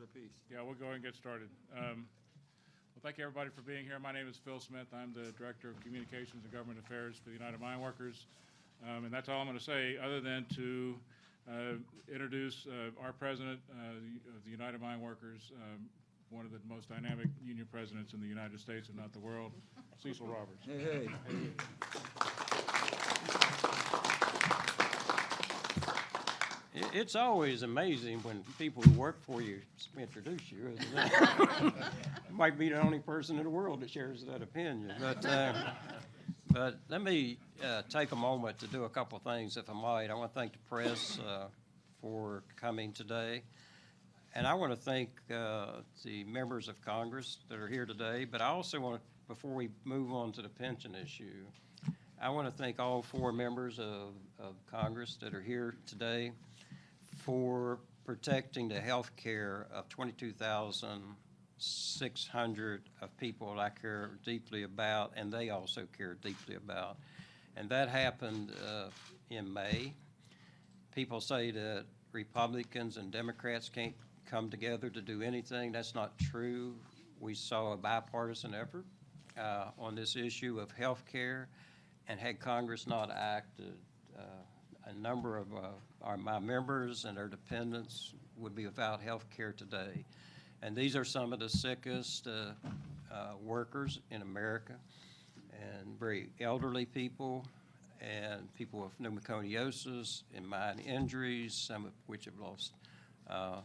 the piece. Yeah, we'll go ahead and get started. Well, thank you everybody for being here. My name is Phil Smith. I'm the Director of Communications and Government Affairs for the United Mine Workers. And that's all I'm going to say, other than to introduce our president of the United Mine Workers, one of the most dynamic union presidents in the United States, if not the world, Cecil Roberts. Hey. It's always amazing when people who work for you introduce you, isn't it? You might be the only person in the world that shares that opinion. But let me take a moment to do a couple of things, if I might. I want to thank the press for coming today. And I want to thank the members of Congress that are here today. But I also want to, before we move on to the pension issue, I want to thank all four members of Congress that are here today for protecting the health care of 22,600 of people I care deeply about, and they also care deeply about. And that happened in May. People say that Republicans and Democrats can't come together to do anything. That's not true. We saw a bipartisan effort on this issue of health care, and had Congress not acted, a number of my members and their dependents would be without health care today. And these are some of the sickest workers in America, and very elderly people, and people with pneumoconiosis and minor injuries, some of which have lost the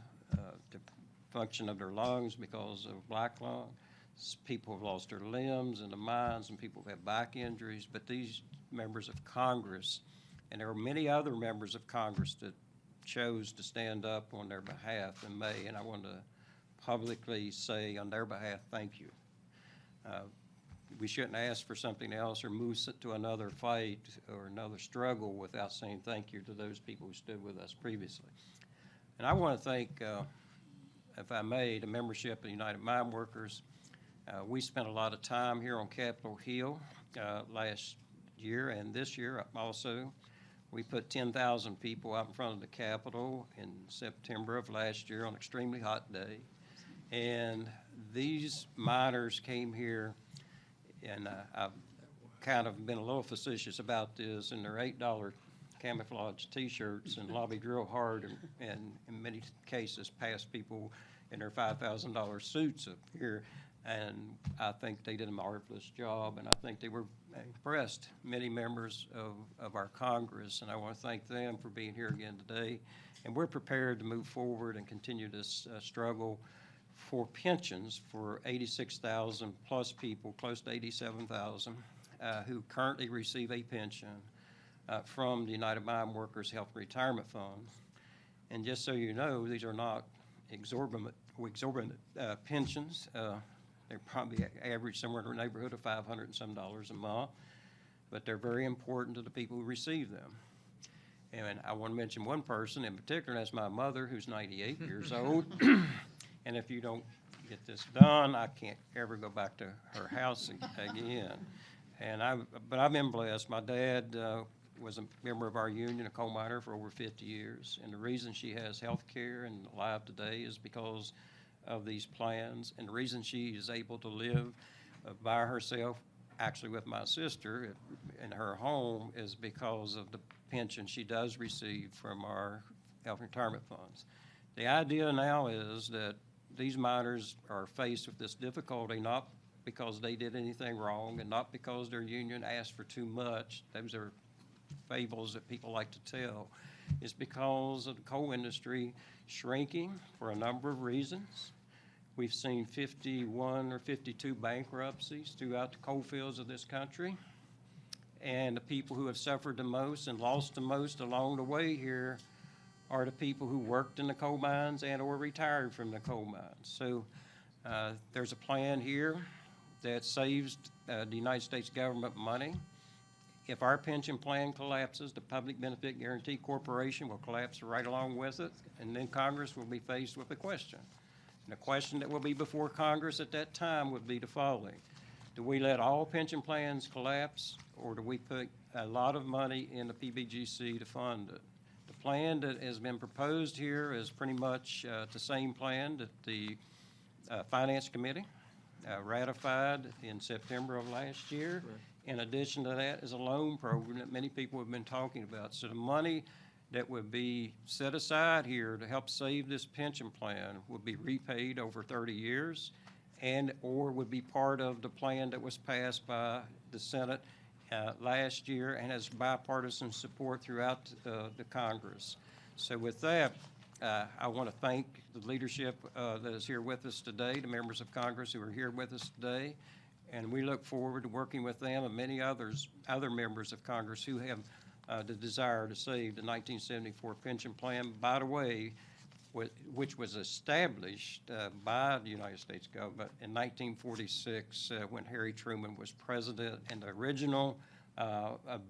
function of their lungs because of black lung. People have lost their limbs in the mines, and people have back injuries. But these members of Congress, and there are many other members of Congress that chose to stand up on their behalf in May, and I want to publicly say on their behalf, thank you. We shouldn't ask for something else or move to another fight or another struggle without saying thank you to those people who stood with us previously. And I want to thank, if I may, the membership of the United Mine Workers. We spent a lot of time here on Capitol Hill last year, and this year also. We put 10,000 people out in front of the Capitol in September of last year on an extremely hot day. And these miners came here, and I've kind of been a little facetious about this, and their $8 camouflage T-shirts, and lobbied real hard, and in many cases passed people in their $5,000 suits up here. And I think they did a marvelous job, and I think they were impressed, many members of our Congress, and I want to thank them for being here again today. And we're prepared to move forward and continue this struggle for pensions for 86,000 plus people, close to 87,000, who currently receive a pension from the United Mine Workers Health and Retirement Fund. And just so you know, these are not exorbitant pensions. They probably average somewhere in the neighborhood of $500 and some a month, but they're very important to the people who receive them. And I want to mention one person in particular, and that's my mother, who's 98 years old. And if you don't get this done, I can't ever go back to her house again. But I've been blessed. My dad was a member of our union, a coal miner, for over 50 years. And the reason she has health care and alive today is because of these plans, and the reason she is able to live by herself, actually with my sister in her home, is because of the pension she does receive from our health and retirement funds. The idea now is that these miners are faced with this difficulty not because they did anything wrong and not because their union asked for too much. Those are fables that people like to tell. It's because of the coal industry shrinking for a number of reasons. We've seen 51 or 52 bankruptcies throughout the coal fields of this country. And the people who have suffered the most and lost the most along the way here are the people who worked in the coal mines and or retired from the coal mines. So there's a plan here that saves the United States government money. If our pension plan collapses, the Public Benefit Guaranty Corporation will collapse right along with it, and then Congress will be faced with a question. And the question that will be before Congress at that time would be the following. Do we let all pension plans collapse, or do we put a lot of money in the PBGC to fund it? The plan that has been proposed here is pretty much the same plan that the Finance Committee ratified in September of last year. Correct. In addition to that is a loan program that many people have been talking about. So the money that would be set aside here to help save this pension plan would be repaid over 30 years or would be part of the plan that was passed by the Senate last year and has bipartisan support throughout the Congress. So with that, I want to thank the leadership that is here with us today, the members of Congress who are here with us today, and we look forward to working with them and many other members of Congress who have the desire to save the 1974 pension plan, by the way, which was established by the United States government in 1946 when Harry Truman was president, and the original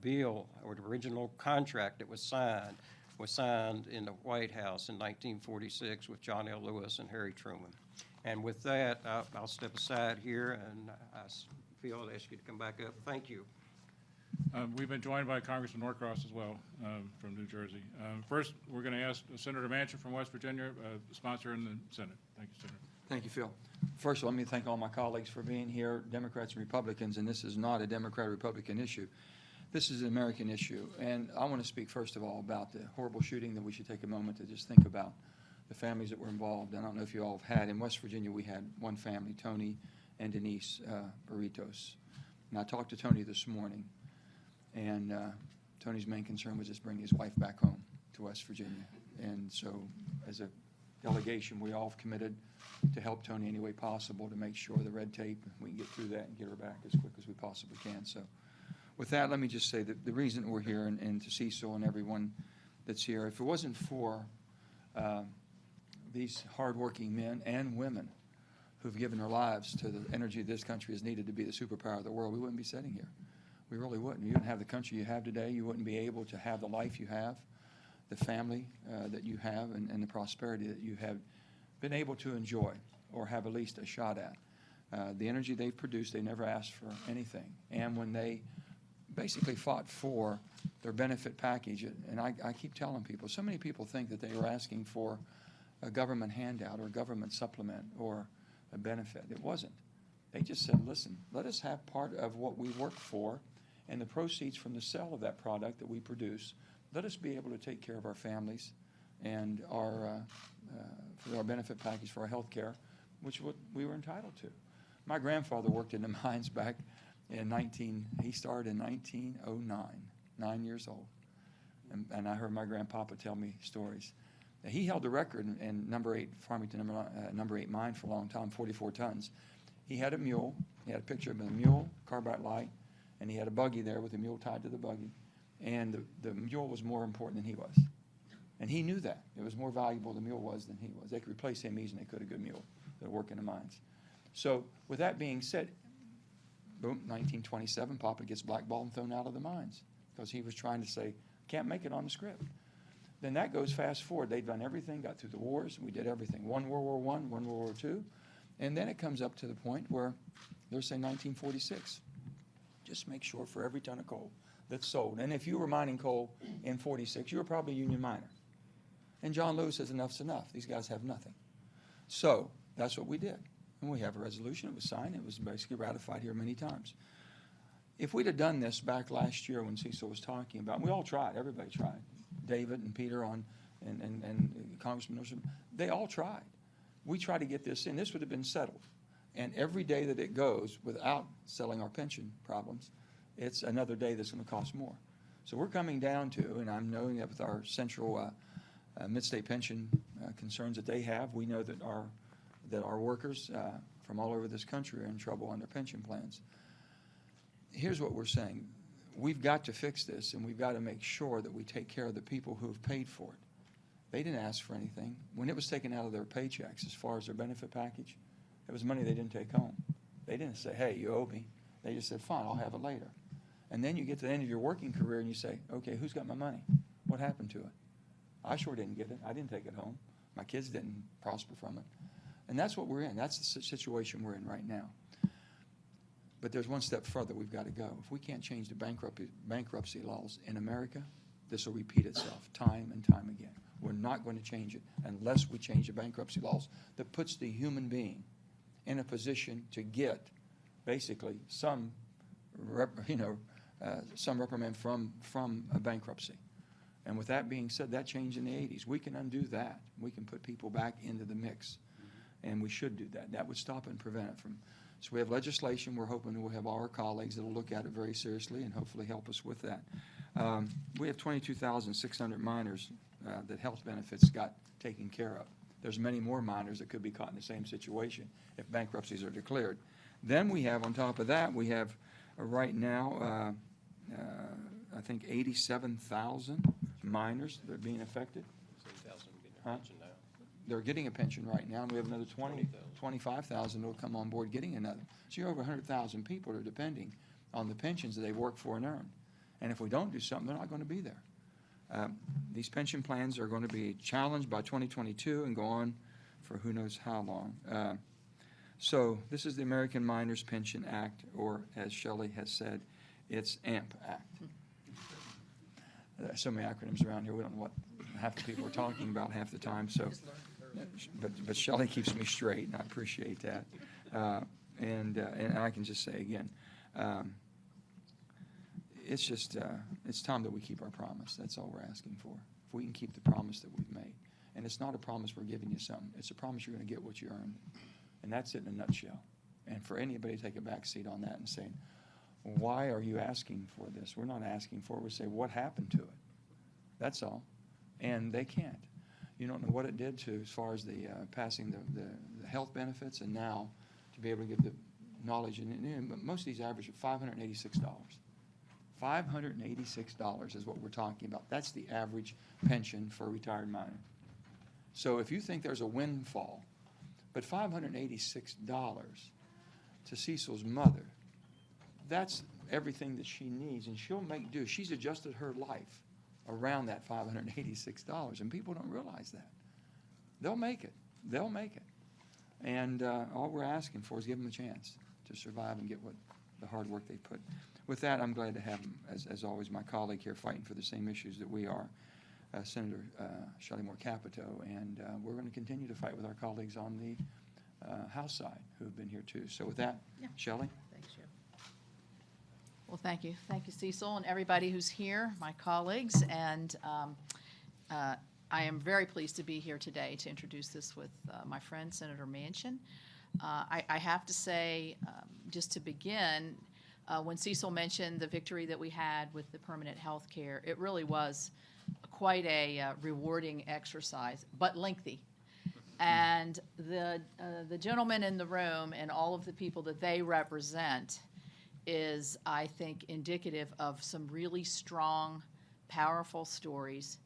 bill or the original contract that was signed in the White House in 1946 with John L. Lewis and Harry Truman. And with that, I'll step aside here, and Phil, I'll ask you to come back up. Thank you. We've been joined by Congressman Norcross as well from New Jersey. First, we're going to ask Senator Manchin from West Virginia, sponsor in the Senate. Thank you, Senator. Thank you, Phil. First, let me thank all my colleagues for being here, Democrats and Republicans, and this is not a Democrat-Republican issue. This is an American issue, and I want to speak first of all about the horrible shooting that we should take a moment to just think about the families that were involved. I don't know if you all have had. In West Virginia, we had one family, Tony and Denise Barritos. And I talked to Tony this morning, and Tony's main concern was just bringing his wife back home to West Virginia. And so as a delegation, we all have committed to help Tony any way possible to make sure the red tape, we can get through that and get her back as quick as we possibly can. So with that, let me just say that the reason we're here, and to Cecil and everyone that's here, if it wasn't for these hardworking men and women who've given their lives to the energy this country has needed to be the superpower of the world, we wouldn't be sitting here. We really wouldn't. You wouldn't have the country you have today. You wouldn't be able to have the life you have, the family that you have, and the prosperity that you have been able to enjoy or have at least a shot at. The energy they've produced, they never asked for anything. And when they basically fought for their benefit package, and I keep telling people, so many people think that they were asking for a government handout or a government supplement or a benefit. It wasn't. They just said, listen, let us have part of what we work for and the proceeds from the sale of that product that we produce. Let us be able to take care of our families and our benefit package for our health care, which we were entitled to. My grandfather worked in the mines back in he started in 1909, 9 years old. And I heard my grandpapa tell me stories. He held the record in number 8, Farmington number 8 mine for a long time, 44 tons. He had a mule. He had a picture of a mule, carbide light, and he had a buggy there with a mule tied to the buggy. And the mule was more important than he was. And he knew that. It was more valuable the mule was than he was. They could replace him easy, and they could a good mule that work in the mines. So with that being said, boom, 1927, Papa gets blackballed and thrown out of the mines because he was trying to say, can't make it on the script. Then that goes fast forward. They'd done everything, got through the wars. We did everything. One World War I, one World War II. And then it comes up to the point where they're saying 1946. Just make sure for every ton of coal that's sold. And if you were mining coal in 46, you were probably a union miner. And John Lewis says enough's enough. These guys have nothing. So that's what we did. And we have a resolution. It was signed. It was basically ratified here many times. If we'd have done this back last year when Cecil was talking about, we all tried. Everybody tried. David and Peter and Congressman Norton, they all tried. We tried to get this in. This would have been settled. And every day that it goes without settling our pension problems, it's another day that's going to cost more. So we're coming down to, and I'm knowing that with our central mid-state pension concerns that they have, we know that our workers from all over this country are in trouble on their pension plans. Here's what we're saying. We've got to fix this, and we've got to make sure that we take care of the people who have paid for it. They didn't ask for anything. When it was taken out of their paychecks as far as their benefit package, it was money they didn't take home. They didn't say, hey, you owe me. They just said, fine, I'll have it later. And then you get to the end of your working career and you say, okay, who's got my money? What happened to it? I sure didn't get it. I didn't take it home. My kids didn't prosper from it. And that's what we're in. That's the situation we're in right now. But there's one step further we've got to go. If we can't change the bankruptcy laws in America, this will repeat itself time and time again. We're not going to change it unless we change the bankruptcy laws that puts the human being in a position to get basically some reprimand from a bankruptcy. And with that being said, that changed in the 80s. We can undo that. We can put people back into the mix, and we should do that. That would stop and prevent it from. So we have legislation. We're hoping we'll have all our colleagues that will look at it very seriously and hopefully help us with that. We have 22,600 minors that health benefits got taken care of. There's many more minors that could be caught in the same situation if bankruptcies are declared. Then we have, on top of that, we have right now, I think 87,000 minors that are being affected. Huh? They're getting a pension right now, and we have another 25,000 that will come on board getting another. So you're over 100,000 people are depending on the pensions that they work for and earn. And if we don't do something, they're not going to be there. These pension plans are going to be challenged by 2022 and go on for who knows how long. So this is the American Minors Pension Act, or as Shelley has said, it's AMP Act. There are so many acronyms around here, we don't know what half the people are talking about half the time. So, but Shelley keeps me straight, and I appreciate that. And I can just say again, it's just it's time that we keep our promise. That's all we're asking for. If we can keep the promise that we've made, and it's not a promise we're giving you something. It's a promise you're going to get what you earned, and that's it in a nutshell. And for anybody to take a back seat on that and saying, why are you asking for this? We're not asking for it. We say, what happened to it? That's all. And they can't. You don't know what it did to as far as the passing the health benefits, and now to be able to give the knowledge. But most of these average at $586. $586 is what we're talking about. That's the average pension for a retired miner. So if you think there's a windfall, but $586 to Cecil's mother, that's everything that she needs, and she'll make do. She's adjusted her life around that $586, and people don't realize that. They'll make it. They'll make it. And all we're asking for is give them a chance to survive and get what the hard work they put. With that, I'm glad to have, as always, my colleague here fighting for the same issues that we are, Senator Shelley Moore Capito, and we're going to continue to fight with our colleagues on the House side who have been here too. So with that, Yeah. Shelley. Thanks, Joe. Well, thank you. Thank you, Cecil, and everybody who's here, my colleagues. And I am very pleased to be here today to introduce this with my friend, Senator Manchin. I have to say, just to begin, when Cecil mentioned the victory that we had with the permanent health care, it really was quite a rewarding exercise, but lengthy. And the gentleman in the room and all of the people that they represent is, I think, indicative of some really strong, powerful stories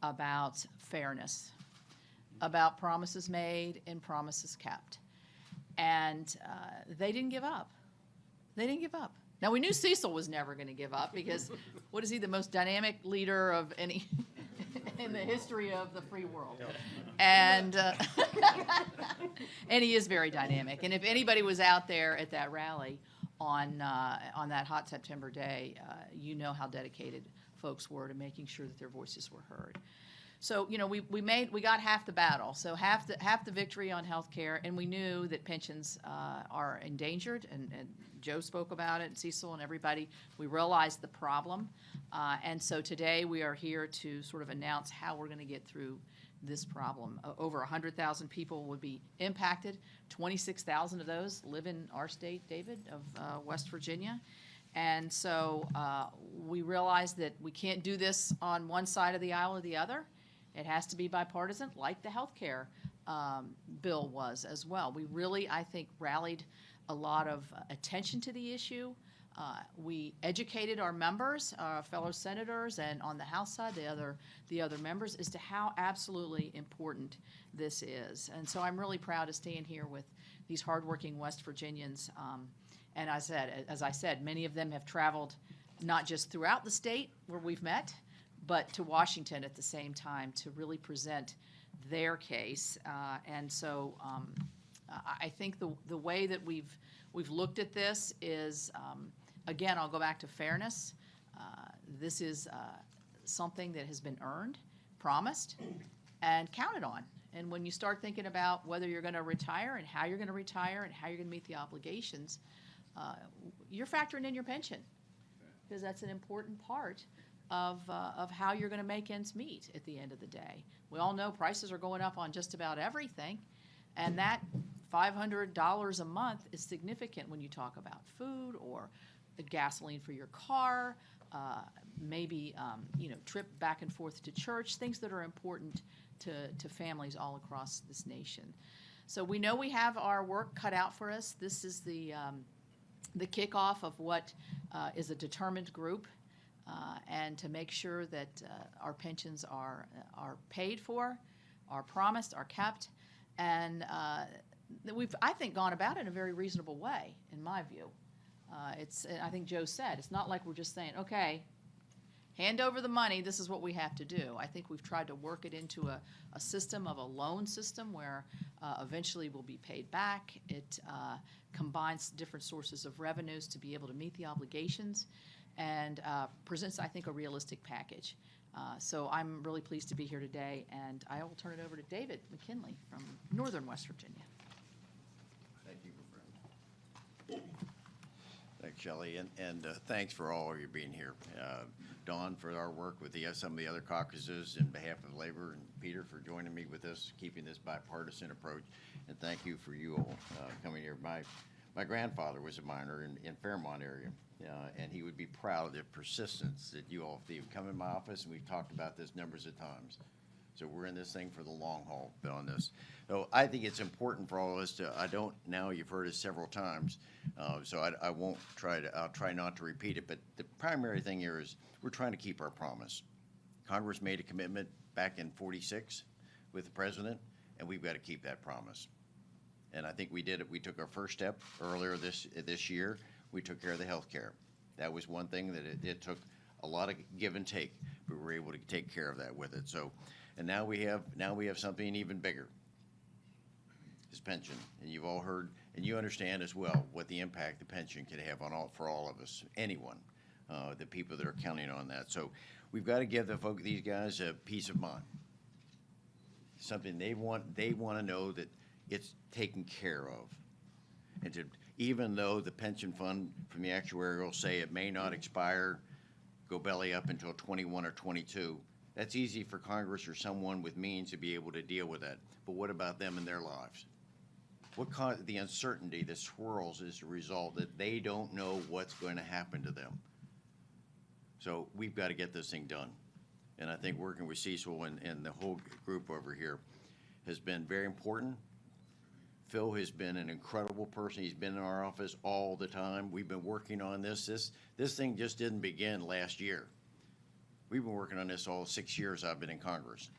about fairness, about promises made and promises kept. And they didn't give up. They didn't give up. Now, we knew Cecil was never going to give up because, what is he, the most dynamic leader of any in the history of the free world? And and he is very dynamic. And if anybody was out there at that rally on that hot September day, you know how dedicated folks were to making sure that their voices were heard. So, you know, we got half the battle. So half the victory on health care, and we knew that pensions are endangered, and Joe spoke about it, Cecil and everybody. We realized the problem. And so today we are here to sort of announce how we're going to get through this problem. Over 100,000 people would be impacted. 26,000 of those live in our state, David, of West Virginia. And so we realized that we can't do this on one side of the aisle or the other. It has to be bipartisan, like the health care bill was as well. We really, I think, rallied a lot of attention to the issue. We educated our members, our fellow senators, and on the House side, the other members, as to how absolutely important this is. And so I'm really proud to stand here with these hardworking West Virginians. And as I said, many of them have traveled not just throughout the state where we've met, but to Washington at the same time to really present their case. And so I think the way that we've looked at this is, again, I'll go back to fairness. This is something that has been earned, promised, and counted on. And when you start thinking about whether you're going to retire and how you're going to retire and how you're going to meet the obligations, you're factoring in your pension, because that's an important part of how you're going to make ends meet at the end of the day. We all know prices are going up on just about everything, and that $500 a month is significant when you talk about food or the gasoline for your car, maybe trip back and forth to church, things that are important to families all across this nation. So we know we have our work cut out for us. This is the kickoff of what is a determined group, and to make sure that our pensions are paid for, are promised, are kept, and that we've, I think, gone about it in a very reasonable way, in my view. I think Joe said, it's not like we're just saying, okay, hand over the money, this is what we have to do. I think we've tried to work it into a system of a loan system where eventually we'll be paid back. It combines different sources of revenues to be able to meet the obligations, and presents, I think, a realistic package. So I'm really pleased to be here today, and I will turn it over to David McKinley from Northern West Virginia. Thank you, friend. Thanks, Shelley, and thanks for all of you being here. Dawn for our work with some of the other caucuses in behalf of labor, and Peter for joining me with this, keeping this bipartisan approach. And thank you for you all coming here. My grandfather was a miner in Fairmont area, and he would be proud of the persistence that you all have come in my office, and we've talked about this numbers of times. So we're in this thing for the long haul on this. So I think it's important for all of us to, now you've heard it several times, so I won't I'll try not to repeat it, but the primary thing here is we're trying to keep our promise. Congress made a commitment back in '46 with the president, and we've got to keep that promise. And I think we did it. We took our first step earlier this year. We took care of the health care. That was one thing that it took a lot of give and take, but we were able to take care of that with it. So, and now we have something even bigger. This pension, and you've all heard, and you understand as well what the impact the pension could have for all of us, anyone, the people that are counting on that. So, we've got to give these guys a peace of mind. Something they want to know that it's taken care of, and even though the pension fund from the actuarial say it may not expire, go belly up until 21 or 22. That's easy for Congress or someone with means to be able to deal with that. But what about them and their lives? What caused the uncertainty that swirls as a result that they don't know what's going to happen to them. So we've got to get this thing done. And I think working with Cecil and the whole group over here has been very important. Phil has been an incredible person. He's been in our office all the time. We've been working on this. This thing just didn't begin last year. We've been working on this all 6 years I've been in Congress,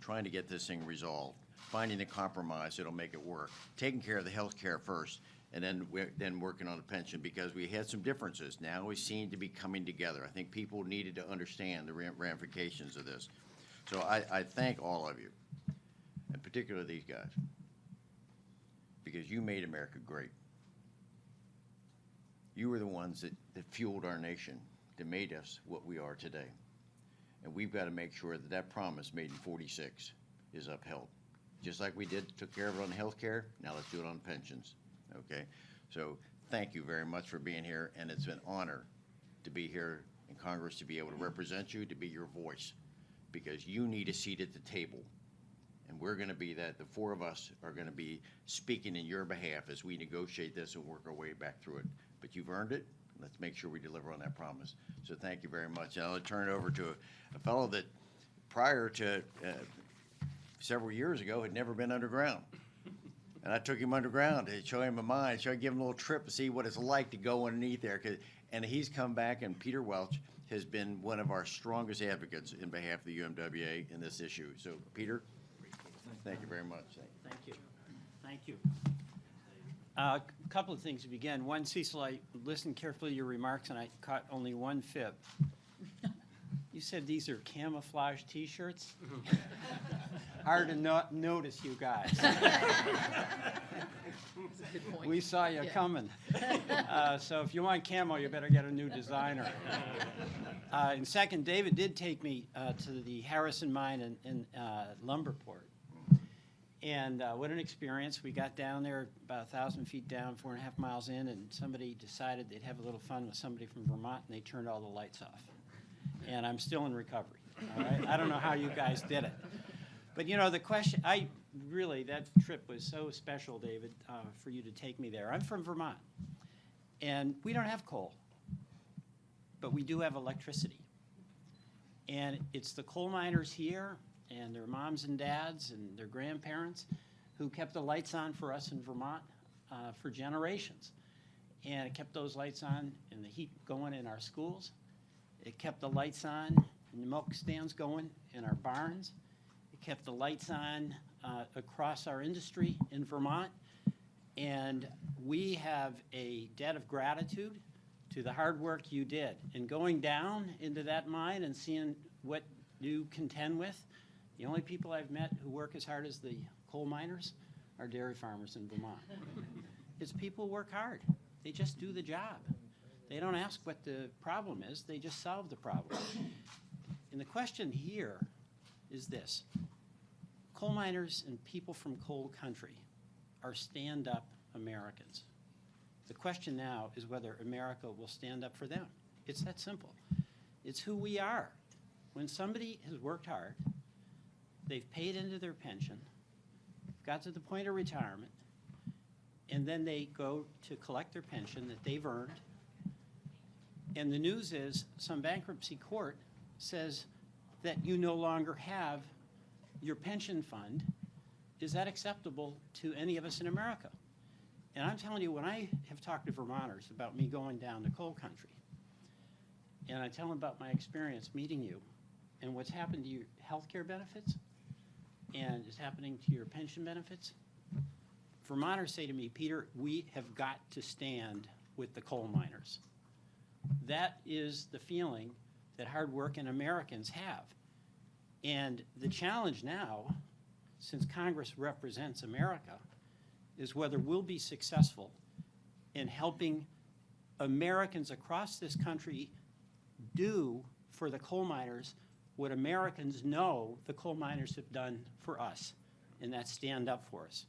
trying to get this thing resolved, finding a compromise that'll make it work, taking care of the health care first, and then working on the pension, because we had some differences. Now we seem to be coming together. I think people needed to understand the ramifications of this. So I thank all of you, and particularly these guys, because you made America great. You were the ones that fueled our nation, that made us what we are today. And we've got to make sure that that promise made in '46 is upheld. Just like we took care of it on health care, now let's do it on pensions, okay? So thank you very much for being here, and it's an honor to be here in Congress, to be able to represent you, to be your voice, because you need a seat at the table. And we're going to be that. The four of us are going to be speaking in your behalf as we negotiate this and work our way back through it. But you've earned it. Let's make sure we deliver on that promise. So thank you very much. And I'll turn it over to a fellow that prior to several years ago had never been underground. And I took him underground to show him a mine, give him a little trip to see what it's like to go underneath there. And he's come back, and Peter Welch has been one of our strongest advocates in behalf of the UMWA in this issue. So Peter, thank you very much. Thank you. Thank you. A couple of things to begin. One, Cecil, I listened carefully to your remarks, and I caught only one fib. You said these are camouflage T-shirts? Hard to not notice you guys. Good point. We saw you Yeah. coming. So if you want camo, you better get a new designer. And second, David did take me to the Harrison Mine in Lumberport. And what an experience. We got down there about 1,000 feet down, 4.5 miles in, and somebody decided they'd have a little fun with somebody from Vermont, and they turned all the lights off. And I'm still in recovery, all right? I don't know how you guys did it. But, you know, the question, that trip was so special, David, for you to take me there. I'm from Vermont, and we don't have coal, but we do have electricity. And it's the coal miners here and their moms and dads and their grandparents who kept the lights on for us in Vermont for generations. And it kept those lights on and the heat going in our schools. It kept the lights on and the milk stands going in our barns. It kept the lights on across our industry in Vermont. And we have a debt of gratitude to the hard work you did. And going down into that mine and seeing what you contend with, the only people I've met who work as hard as the coal miners are dairy farmers in Vermont. It's people work hard. They just do the job. They don't ask what the problem is. They just solve the problem. And the question here is this. Coal miners and people from coal country are stand-up Americans. The question now is whether America will stand up for them. It's that simple. It's who we are. When somebody has worked hard, they've paid into their pension, got to the point of retirement, and then they go to collect their pension that they've earned. And the news is some bankruptcy court says that you no longer have your pension fund. Is that acceptable to any of us in America? And I'm telling you, when I have talked to Vermonters about me going down to coal country, and I tell them about my experience meeting you and what's happened to your health care benefits and is happening to your pension benefits, Vermonters say to me, Peter, we have got to stand with the coal miners. That is the feeling that hardworking Americans have. And the challenge now, since Congress represents America, is whether we'll be successful in helping Americans across this country do for the coal miners what Americans know the coal miners have done for us, and that's stand up for us.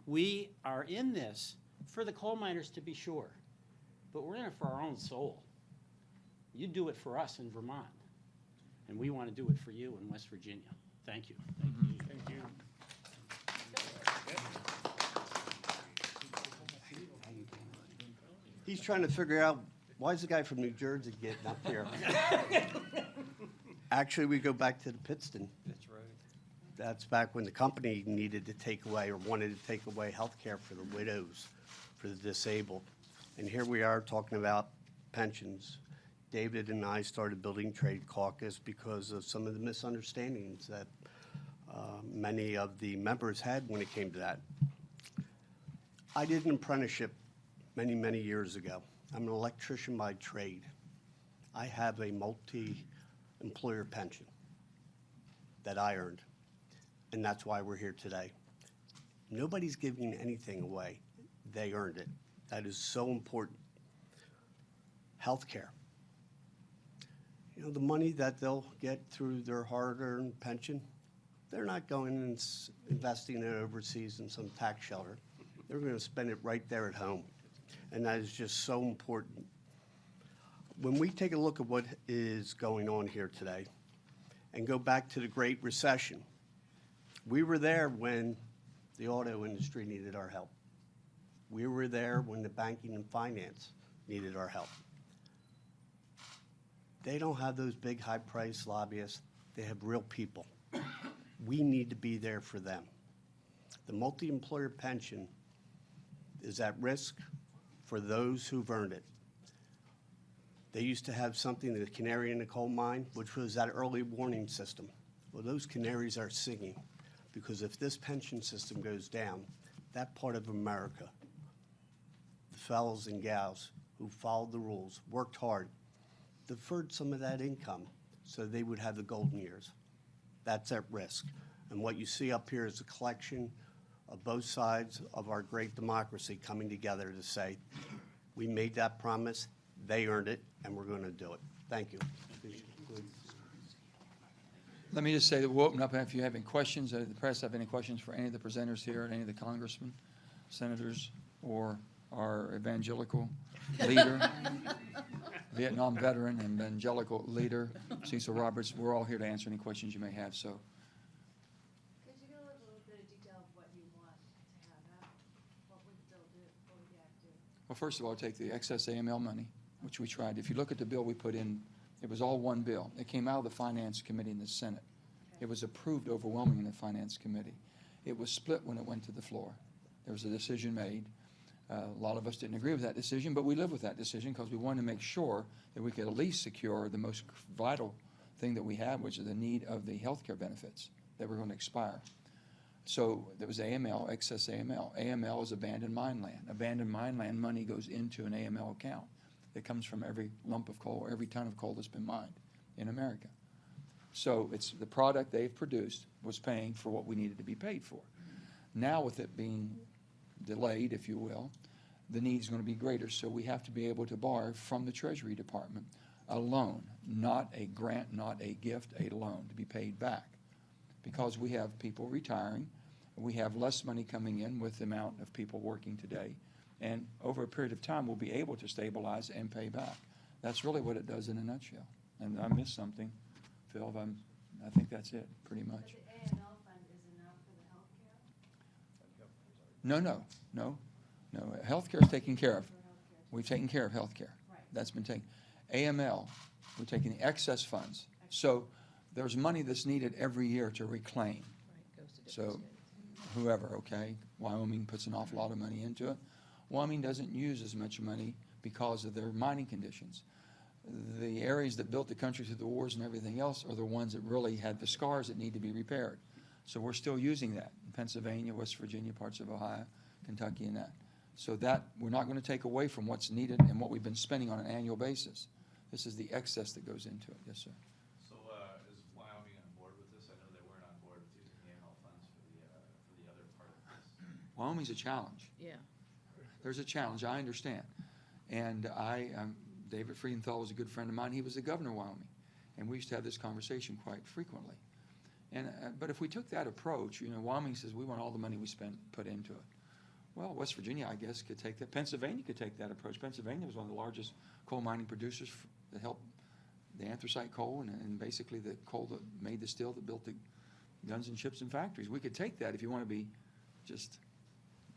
We are in this for the coal miners, to be sure, but we're in it for our own soul. You do it for us in Vermont, and we want to do it for you in West Virginia. Thank you. Thank you. He's trying to figure out, why is the guy from New Jersey getting up here? Actually, we go back to the Pittston. That's right. That's back when the company needed to take away or wanted to take away health care for the widows, for the disabled. And here we are talking about pensions. David and I started Building Trade Caucus because of some of the misunderstandings that many of the members had when it came to that. I did an apprenticeship many, many years ago. I'm an electrician by trade. I have a multi-employer pension that I earned, and that's why we're here today. Nobody's giving anything away. They earned it. That is so important. Healthcare. You know, the money that they'll get through their hard-earned pension, they're not going and investing it overseas in some tax shelter. They're going to spend it right there at home. And that is just so important. When we take a look at what is going on here today and go back to the Great Recession, we were there when the auto industry needed our help. We were there when the banking and finance needed our help. They don't have those big high-priced lobbyists. They have real people. We need to be there for them. The multi-employer pension is at risk for those who've earned it. They used to have something, the canary in the coal mine, which was that early warning system. Well, those canaries are singing, because if this pension system goes down, that part of America, the fellows and gals who followed the rules, worked hard, deferred some of that income so they would have the golden years. That's at risk. And what you see up here is a collection of both sides of our great democracy coming together to say, we made that promise, they earned it, and we're going to do it. Thank you. Let me just say that we'll open up if you have any questions, the press have any questions for any of the presenters here, any of the congressmen, senators, or our evangelical leader, Vietnam veteran and evangelical leader, Cecil Roberts. We're all here to answer any questions you may have, so. Could you go into a little bit of detail of what you want to have happen? What would the bill do? What would the act do? Well, first of all, take the excess AML money, which we tried. If you look at the bill we put in, it was all one bill. It came out of the Finance Committee in the Senate. It was approved overwhelmingly in the Finance Committee. It was split when it went to the floor. There was a decision made. A lot of us didn't agree with that decision, but we lived with that decision because we wanted to make sure that we could at least secure the most vital thing that we have, which is the need of the health care benefits that were going to expire. So there was AML, excess AML. AML is abandoned mine land. Abandoned mine land money goes into an AML account that comes from every lump of coal, every ton of coal that's been mined in America. So it's the product they've produced was paying for what we needed to be paid for. Now with it being delayed, if you will, the need is going to be greater. So we have to be able to borrow from the Treasury Department a loan, not a grant, not a gift, a loan to be paid back. Because we have people retiring, we have less money coming in with the amount of people working today. And over a period of time, we'll be able to stabilize and pay back. That's really what it does in a nutshell. And I missed something, Phil. I think that's it, pretty But much. the AML fund is enough for the health care? No. Healthcare is taken care of. For healthcare. We've taken care of healthcare. Right. That's been taken. AML, we're taking the excess funds. So there's money that's needed every year to reclaim. Right, goes to different So states. whoever, okay, Wyoming puts an awful lot of money into it. Wyoming doesn't use as much money because of their mining conditions. The areas that built the country through the wars and everything else are the ones that really had the scars that need to be repaired. So we're still using that in Pennsylvania, West Virginia, parts of Ohio, Kentucky, and that. So that, we're not going to take away from what's needed and what we've been spending on an annual basis. This is the excess that goes into it. Yes, sir. So, is Wyoming on board with this? I know they weren't on board with using the AML funds for the other part of this. Wyoming's a challenge. Yeah. There's a challenge, I understand. And David Friedenthal was a good friend of mine. He was the governor of Wyoming. And we used to have this conversation quite frequently. And but if we took that approach, Wyoming says we want all the money we spend put into it. Well, West Virginia, I guess, could take that. Pennsylvania could take that approach. Pennsylvania was one of the largest coal mining producers that helped the anthracite coal and basically the coal that made the steel that built the guns and ships and factories. We could take that if you want to be just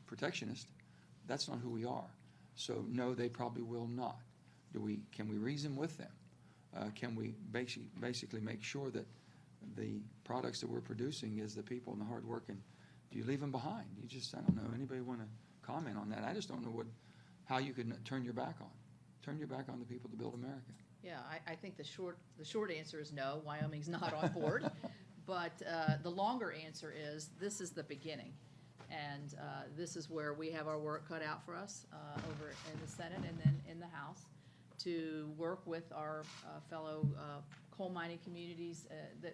protectionist. That's not who we are. So, no, they probably will not. Can we reason with them? Can we basically make sure that the products that we're producing is the people and the hard work, and do you leave them behind? I don't know. Anybody want to comment on that? I just don't know how you can turn your back on the people to build America. Yeah, I think the short answer is no, Wyoming's not on board. But the longer answer is, this is the beginning. And this is where we have our work cut out for us over in the Senate and then in the House to work with our fellow coal mining communities.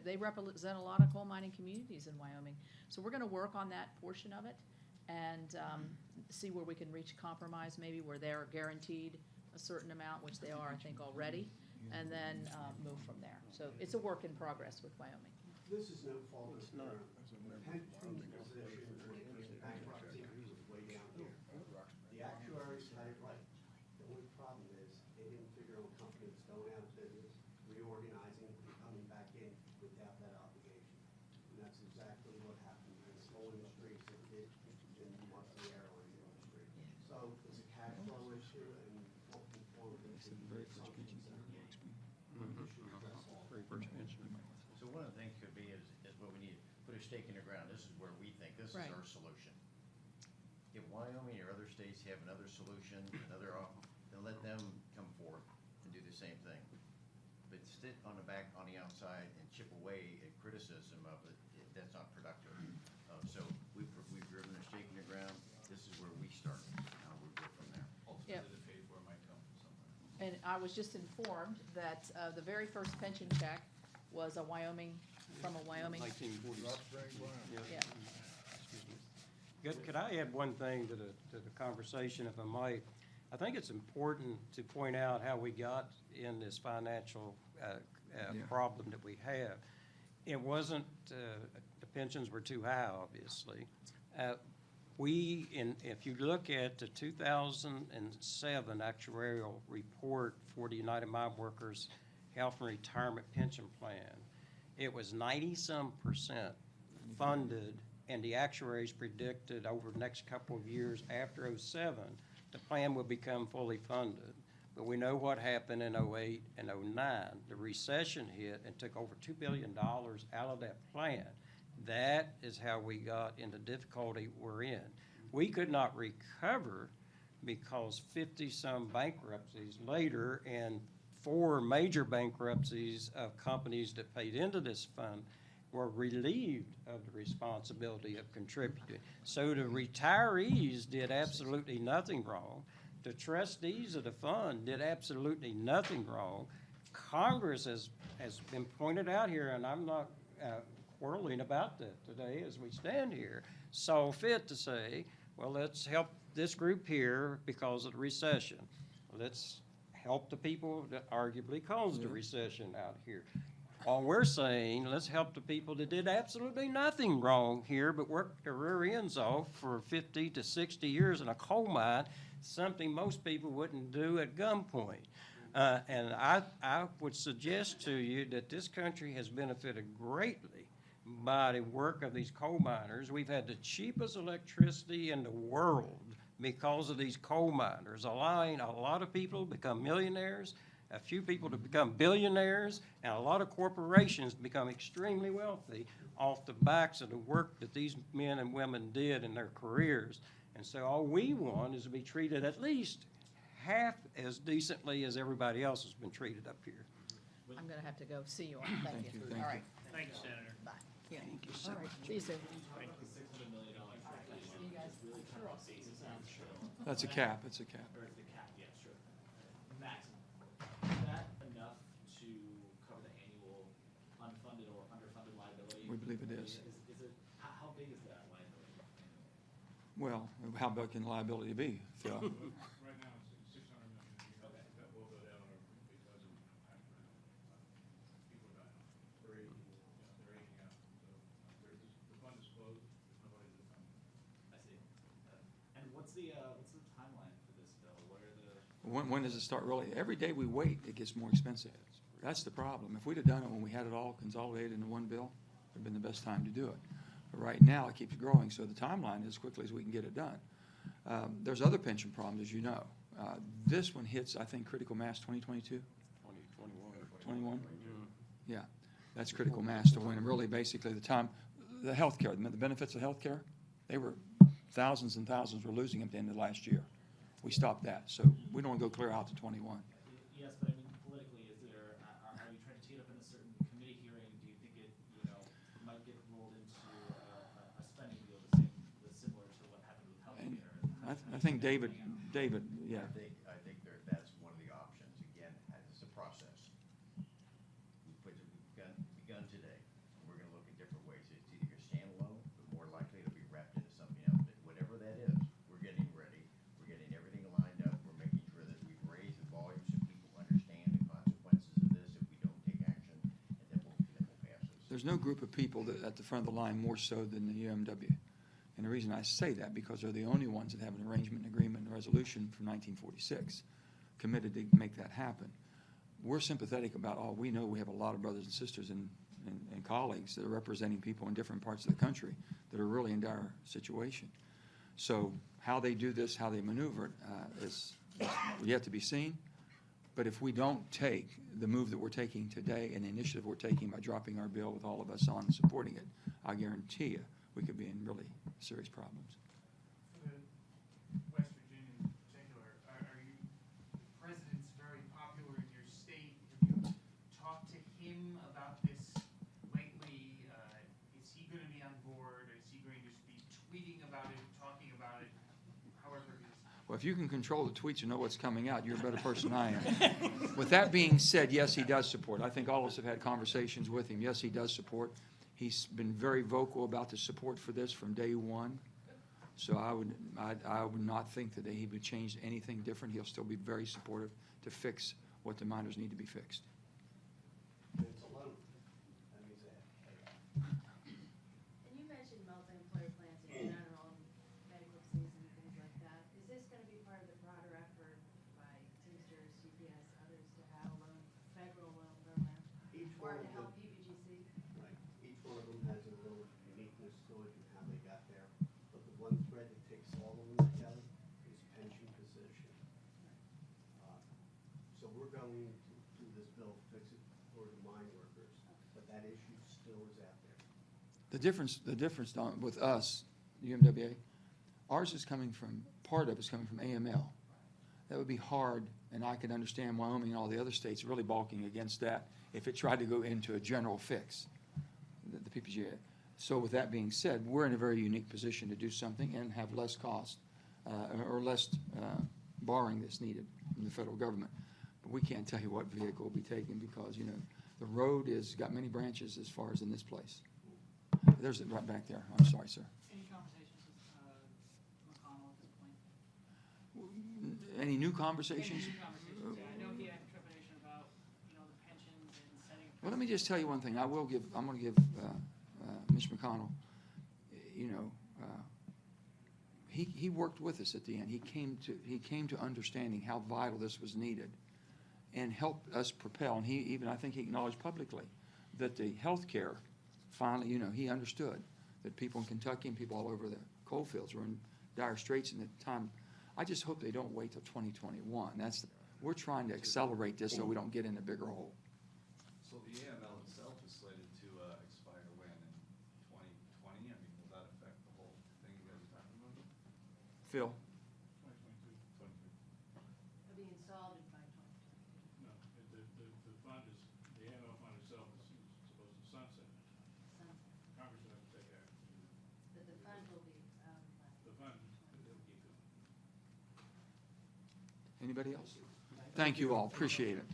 They represent a lot of coal mining communities in Wyoming. So we're going to work on that portion of it and see where we can reach a compromise, maybe where they're guaranteed a certain amount, which they are, I think, already, and then move from there. So it's a work in progress with Wyoming. This is no fault of their own. Pension position in bankruptcy was way down here. The actuaries had it right. The only problem is they didn't figure out a company that's going out of business, reorganizing, and coming back in without that obligation. And that's exactly what happened in Stolen Streets and did in much of the airline industry. So it's a cash flow issue and looking forward to They said the very first pension plan will expire. Very first pension. So one of the things could be is what we need, put a stake in the ground. This is where we think, this is Right. our solution. If Wyoming or other states have another solution, then let them come forth and do the same thing. But sit on the outside and chip away at criticism of it, that's not productive. So we've driven a stake in the ground. This is where we start. Now we'll go from there. Yep. Ultimately, the paid for might come from somewhere. And I was just informed that the very first pension check was from a Wyoming. 1940s. Yeah. Could I add one thing to the conversation, if I might? I think it's important to point out how we got in this financial problem that we have. It wasn't, the pensions were too high, obviously. If you look at the 2007 actuarial report for the United Mine Workers Health and Retirement Pension Plan, it was 90-some% funded, and the actuaries predicted over the next couple of years after '07, the plan would become fully funded. But we know what happened in '08 and '09. The recession hit and took over $2 billion out of that plan. That is how we got into difficulty we're in. We could not recover because 50-some bankruptcies later and 4 major bankruptcies of companies that paid into this fund were relieved of the responsibility of contributing. So the retirees did absolutely nothing wrong. The trustees of the fund did absolutely nothing wrong. Congress has been pointed out here, and I'm not quarreling about that today as we stand here, saw fit to say, well, let's help this group here because of the recession. Let's help the people that arguably caused the recession out here. All we're saying, let's help the people that did absolutely nothing wrong here but worked their rear ends off for 50 to 60 years in a coal mine, something most people wouldn't do at gunpoint. And I would suggest to you that this country has benefited greatly by the work of these coal miners. We've had the cheapest electricity in the world because of these coal miners, allowing a lot of people to become millionaires, a few people to become billionaires, and a lot of corporations to become extremely wealthy off the backs of the work that these men and women did in their careers. And so all we want is to be treated at least half as decently as everybody else has been treated up here. I'm going to have to go. See you all. Thank you. Thank All you. right. Thank you, Senator. Bye. Yeah. All right. See you soon. That's a cap, it's a cap. Or the cap, yeah, sure. Maximum. Is that enough to cover the annual unfunded or underfunded liability? We believe it is. Is it, how big is that liability annually? Well, how big can liability be, Phil? Right now, it's 600 million. Okay. That will go down because of people dying. They're aging out. So the fund is closed. There's nobody to fund it. I see. And what's the timeline for this bill? What are the? When does it start really? Every day we wait, it gets more expensive. That's the problem. If we'd have done it when we had it all consolidated into one bill, it would have been the best time to do it. But right now, it keeps growing, so the timeline is as quickly as we can get it done. There's other pension problems, as you know. This one hits, I think, critical mass 2022? 21? Yeah, that's critical mass to win. And really, basically, the healthcare, the benefits of healthcare, they were thousands and thousands were losing them at the end of last year. We stopped that, so we don't want to go clear out to 21. Yes, but I mean, politically, is there, are you trying to tee it up in a certain committee hearing? Do you think it, might get rolled into a spending deal similar to what happened with healthcare? I think David, yeah. I think that's one of the options. Again, it's a process. We've begun today. We're gonna look at different ways. It's either gonna stand alone, but more likely it'll be wrapped into something else. But whatever that is, we're getting ready. We're getting everything lined up. We're making sure that we've raised the volume so people understand the consequences of this if we don't take action, and then we'll pass this. There's no group of people that at the front of the line more so than the UMW. And the reason I say that, because they're the only ones that have an arrangement, agreement, and resolution from 1946, committed to make that happen. We're sympathetic about all we know. We have a lot of brothers and sisters and colleagues that are representing people in different parts of the country that are really in dire situation. So how they do this, how they maneuver it, is yet to be seen. But if we don't take the move that we're taking today and the initiative we're taking by dropping our bill with all of us on supporting it, I guarantee you, we could be in really serious problems. For the West Virginia in particular, are you, the president's very popular in your state. Have you talked to him about this lately? Is he going to be on board? Is he going to be tweeting about it, talking about it, however it is? Well, if you can control the tweets and know what's coming out, you're a better person than I am. With that being said, yes, he does support. I think all of us have had conversations with him. Yes, he does support. He's been very vocal about the support for this from day one. So I would not think that he would change anything different. He'll still be very supportive to fix what the miners need to be fixed. It's a loan. That means they have to pay off. And you mentioned multi-employer plans in general, bankruptcies and things like that. Is this gonna be part of the broader effort by Teamsters, UPS, others to have a loan, federal loan program? Each Or one to of help them, PBGC? right, each one of them has a little uniqueness to it and how they got there. But the one thread that takes all of them together is pension position. So we're going to do this bill, fix it for the mine workers, but that issue still is out there. The difference, Don, with us, UMWA, ours is coming from, part of it's coming from AML. That would be hard, and I could understand Wyoming and all the other states really balking against that if it tried to go into a general fix, the PPGA. So with that being said, we're in a very unique position to do something and have less cost, or less borrowing that's needed from the federal government. But we can't tell you what vehicle will be taken because, you know, the road has got many branches as far as in this place. There's it right back there. I'm sorry, sir. Any conversations with McConnell at this point? Any new conversations? Any new conversations? Yeah, I know he had trepidation about, you know, the pensions and setting. Well, let me just tell you one thing. I'm going to give Mr. McConnell, you know, he worked with us at the end. He came to understanding how vital this was needed and helped us propel. And I think he acknowledged publicly that the health care, finally, you know, he understood that people in Kentucky and people all over the coal fields were in dire straits in the time. I just hope they don't wait till 2021. We're trying to accelerate this so we don't get in a bigger hole. So the AML itself is slated to expire when, in 2020? I mean, will that affect the whole thing you guys are talking about? Phil? 2022. It'll be installed in by 2022. No, the fund is, the AML fund itself is supposed to sunset. Sunset. Congress will have to take action. But the fund will be out by. The fund, it'll keep going. Anybody else? Thank you all. Appreciate it.